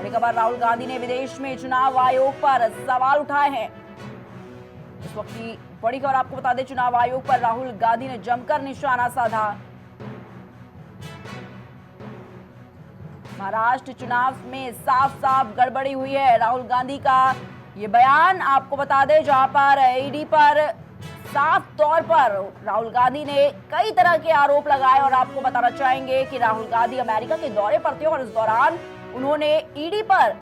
बड़ी खबर, राहुल गांधी ने विदेश में चुनाव आयोग पर सवाल उठाए हैं। इस वक्त की बड़ी खबर आपको बता दें, चुनाव आयोग पर राहुल गांधी ने जमकर निशाना साधा। महाराष्ट्र चुनाव में साफ साफ गड़बड़ी हुई है। राहुल गांधी का ये बयान आपको बता दें, जहां पर ईडी पर साफ तौर पर राहुल गांधी ने कई तरह के आरोप लगाए। और आपको बताना चाहेंगे कि राहुल गांधी अमेरिका के दौरे पर थे और इस दौरान उन्होंने ईडी पर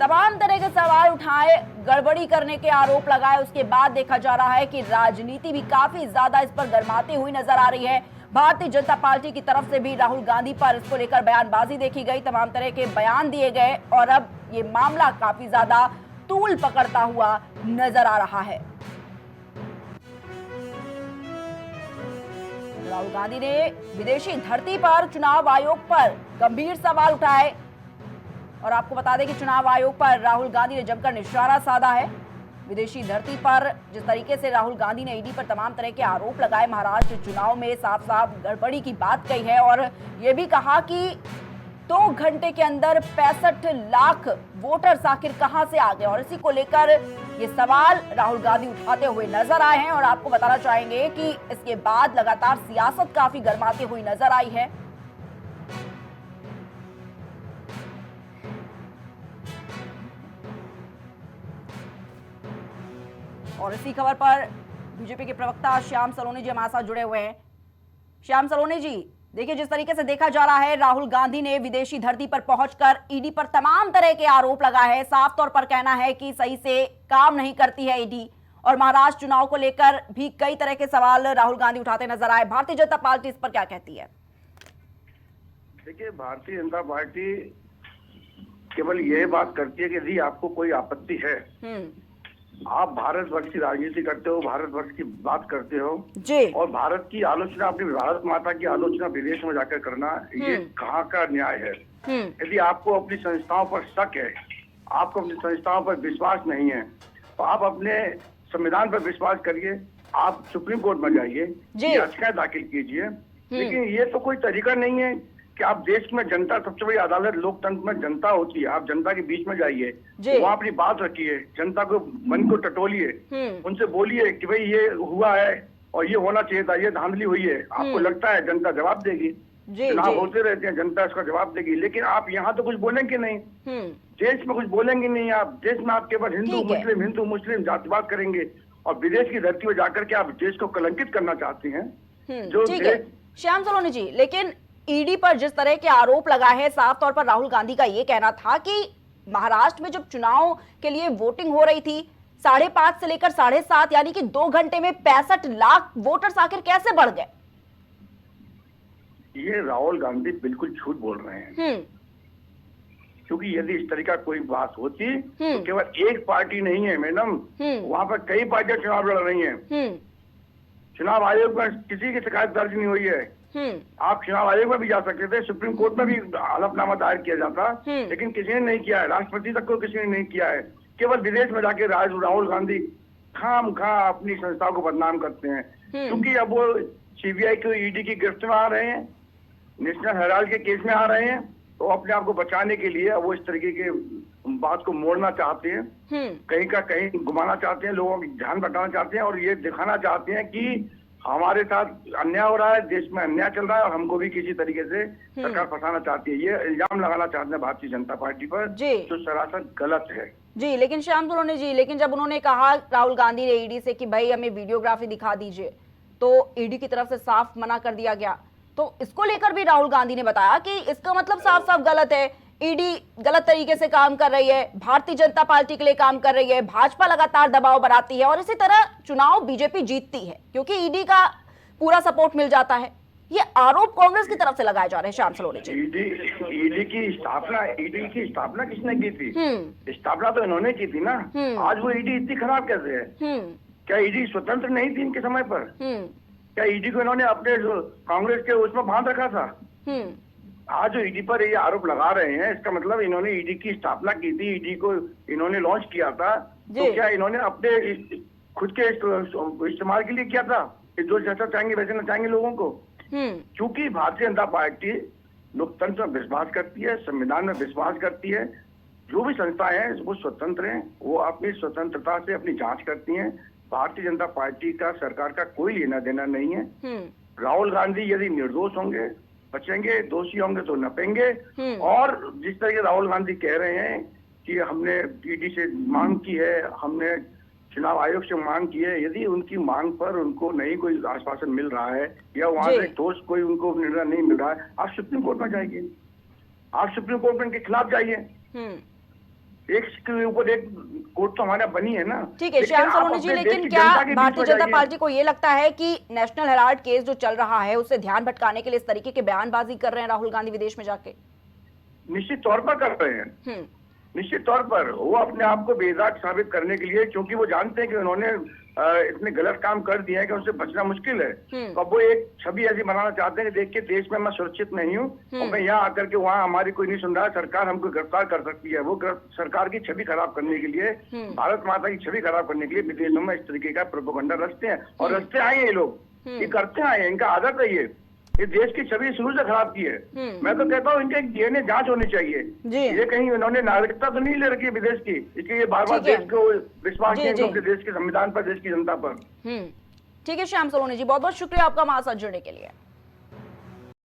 तमाम तरह के सवाल उठाए, गड़बड़ी करने के आरोप लगाए। उसके बाद देखा जा रहा है कि राजनीति भी काफी ज्यादा इस पर गरमाती हुई नजर आ रही है। भारतीय जनता पार्टी की तरफ से भी राहुल गांधी पर इसको लेकर बयानबाजी देखी गई, तमाम तरह के बयान दिए गए और अब ये मामला काफी ज्यादा तूल पकड़ता हुआ नजर आ रहा है। राहुल गांधी ने विदेशी धरती पर चुनाव आयोग पर गंभीर सवाल उठाए और आपको बता दें कि चुनाव आयोग पर राहुल गांधी ने जमकर निशाना साधा है। विदेशी धरती पर जिस तरीके से राहुल गांधी ने ईडी पर तमाम तरह के आरोप लगाए, महाराष्ट्र चुनाव में साफ साफ गड़बड़ी की बात कही है और यह भी कहा कि 2 घंटे के अंदर 65 लाख वोटर्स आखिर कहां से आ गए। और इसी को लेकर ये सवाल राहुल गांधी उठाते हुए नजर आए हैं और आपको बताना चाहेंगे कि इसके बाद लगातार सियासत काफी गर्माती हुई नजर आई है। और इसी खबर पर बीजेपी के प्रवक्ता श्याम सलोनी जी हमारे साथ जुड़े हुए हैं। श्याम सलोनी जी, देखिए, जिस तरीके से देखा जा रहा है, राहुल गांधी ने विदेशी धरती पर पहुंचकर ईडी पर तमाम तरह के आरोप लगाए हैं। साफ तौर पर कहना है कि सही से काम नहीं करती है ईडी और महाराष्ट्र चुनाव को लेकर भी कई तरह के सवाल राहुल गांधी उठाते नजर आए। भारतीय जनता पार्टी इस पर क्या कहती है? देखिए, भारतीय जनता पार्टी केवल यह बात करती है कि यदि आपको कोई आपत्ति है, आप भारतवर्ष की राजनीति करते हो, भारतवर्ष की बात करते हो जी, और भारत की आलोचना, अपनी भारत माता की आलोचना विदेश में जाकर करना, ये कहाँ का न्याय है? यदि आपको अपनी संस्थाओं पर शक है, आपको अपनी संस्थाओं पर विश्वास नहीं है, तो आप अपने संविधान पर विश्वास करिए, आप सुप्रीम कोर्ट में जाइए, याचिकाएं दाखिल कीजिए। लेकिन ये तो कोई तरीका नहीं है कि आप देश में जनता, सबसे बड़ी अदालत लोकतंत्र में जनता होती है, आप जनता के बीच में जाइए, वहाँ अपनी बात रखिए, जनता को मन को टटोलिए, उनसे बोलिए कि भाई ये हुआ है और ये होना चाहिए था, ये धांधली हुई है। आपको लगता है जनता जवाब देगी, चुनाव होते रहते हैं, जनता इसका जवाब देगी। लेकिन आप यहाँ तो कुछ बोलेंगे नहीं, देश में कुछ बोलेंगे नहीं। आप देश में आप केवल हिंदू मुस्लिम जातिवाद करेंगे और विदेश की धरती में जाकर के आप देश को कलंकित करना चाहते हैं। जो श्याम सलोनी जी, लेकिन ईडी पर जिस तरह के आरोप लगाए हैं, साफ तौर पर राहुल गांधी का ये कहना था कि महाराष्ट्र में जब चुनाव के लिए वोटिंग हो रही थी 5:30 से लेकर 7:30, यानी कि 2 घंटे में 65 लाख वोटर्स आखिर कैसे बढ़ गए? ये राहुल गांधी बिल्कुल झूठ बोल रहे हैं। क्योंकि यदि इस तरह का कोई बात होती तो केवल एक पार्टी नहीं है मैडम, वहां पर कई पार्टियां चुनाव लड़ रही हैं। चुनाव आयोग में किसी की शिकायत दर्ज नहीं हुई है। आप चुनाव आयोग में भी जा सकते थे, सुप्रीम कोर्ट में भी हलफनामा दायर किया जाता, लेकिन किसी ने नहीं किया है। राष्ट्रपति तक को किसी ने नहीं किया है। केवल विदेश में जाके राहुल गांधी खामखा अपनी संस्थाओं को बदनाम करते हैं। क्योंकि अब वो सीबीआई को ईडी की गिरफ्त में आ रहे हैं, नेशनल हेराल्ड के केस में आ रहे हैं, तो अपने आप को बचाने के लिए वो इस तरीके के बात को मोड़ना चाहते हैं, कहीं का कहीं घुमाना चाहते हैं, लोगों का ध्यान भटकाना चाहते हैं और ये दिखाना चाहते हैं कि हमारे साथ अन्याय हो रहा है, देश में अन्याय चल रहा है और हमको भी किसी तरीके से सरकार फंसाना चाहती है। ये इल्जाम लगाना चाहते हैं भारतीय जनता पार्टी पर, जो सरासर गलत है। जी, लेकिन श्याम सलोनी जी, लेकिन जब उन्होंने कहा राहुल गांधी ने ईडी से कि भाई हमें वीडियोग्राफी दिखा दीजिए, तो ईडी की तरफ से साफ मना कर दिया गया। तो इसको लेकर भी राहुल गांधी ने बताया कि इसका मतलब साफ साफ गलत है, ईडी गलत तरीके से काम कर रही है, भारतीय जनता पार्टी के लिए काम कर रही है, भाजपा लगातार दबाव बनाती है और इसी तरह चुनाव बीजेपी जीतती है क्योंकि ईडी का पूरा सपोर्ट मिल जाता है। ये आरोप कांग्रेस की तरफ से लगाए जा रहे हैं। श्याम सलोनी जी, ईडी की स्थापना किसने की थी? स्थापना तो इन्होंने की थी ना। आज वो ईडी इतनी खराब कैसे है? क्या ईडी स्वतंत्र नहीं थी इनके समय पर? क्या ईडी को इन्होंने अपने कांग्रेस के उसमें बांध रखा था? आज जो ईडी पर ये आरोप लगा रहे हैं, इसका मतलब इन्होंने ईडी की स्थापना की थी, ईडी को इन्होंने लॉन्च किया था, तो क्या इन्होंने अपने खुद के इस्तेमाल के लिए किया था? जो जैसा चाहेंगे वैसे नचाएंगे लोगों को। क्योंकि भारतीय जनता पार्टी लोकतंत्र में विश्वास करती है, संविधान में विश्वास करती है, जो भी संस्थाएं हैं वो स्वतंत्र हैं, वो अपनी स्वतंत्रता से अपनी जांच करती हैं। भारतीय जनता पार्टी का, सरकार का कोई लेना देना नहीं है। राहुल गांधी यदि निर्दोष होंगे बचेंगे, दोषी होंगे तो नपेंगे। और जिस तरह के राहुल गांधी कह रहे हैं कि हमने ईडी से मांग की है, हमने चुनाव आयोग से मांग की है, यदि उनकी मांग पर उनको नहीं कोई आश्वासन मिल रहा है या वहां से ठोस कोई उनको निर्णय नहीं मिल रहा है, आप सुप्रीम कोर्ट में जाइए, आप सुप्रीम कोर्ट में इनके खिलाफ जाइए। एक के ऊपर एक कोर्ट तो हमारा बनी है ना। ठीक है श्याम सलोनी जी, लेकिन क्या भारतीय जनता पार्टी को ये लगता है कि नेशनल हेराल्ड केस जो चल रहा है उससे ध्यान भटकाने के लिए इस तरीके की बयानबाजी कर रहे हैं राहुल गांधी विदेश में जाके? निश्चित तौर पर कर रहे हैं, निश्चित तौर पर वो अपने आप को बेदाग साबित करने के लिए, क्योंकि वो जानते हैं कि उन्होंने इतने गलत काम कर दिए हैं कि उनसे बचना मुश्किल है। तो अब वो एक छवि ऐसी बनाना चाहते हैं कि देखिए देश में मैं सुरक्षित नहीं हूँ और मैं यहाँ आकर के वहाँ हमारी कोई नहीं सुन रहा है, सरकार हमको गिरफ्तार कर सकती है। वो सरकार की छवि खराब करने के लिए, भारत माता की छवि खराब करने के लिए विदेशों में इस तरीके का प्रोपेगेंडा रचते हैं और रचते आए हैं ये लोग, ये करते आए हैं, इनका आदत है ये देश की छवि शुरू से खराब की है। मैं तो कहता हूँ इनके डीएनए जांच होनी चाहिए। ये कहीं उन्होंने नागरिकता तो नहीं ले रखी है विदेश की, इसलिए ये बार बार देश को विश्वास नहीं है देश के संविधान पर, देश की जनता पर। ठीक है श्याम सलोनी जी, बहुत बहुत शुक्रिया आपका हमारे साथ जुड़ने के लिए।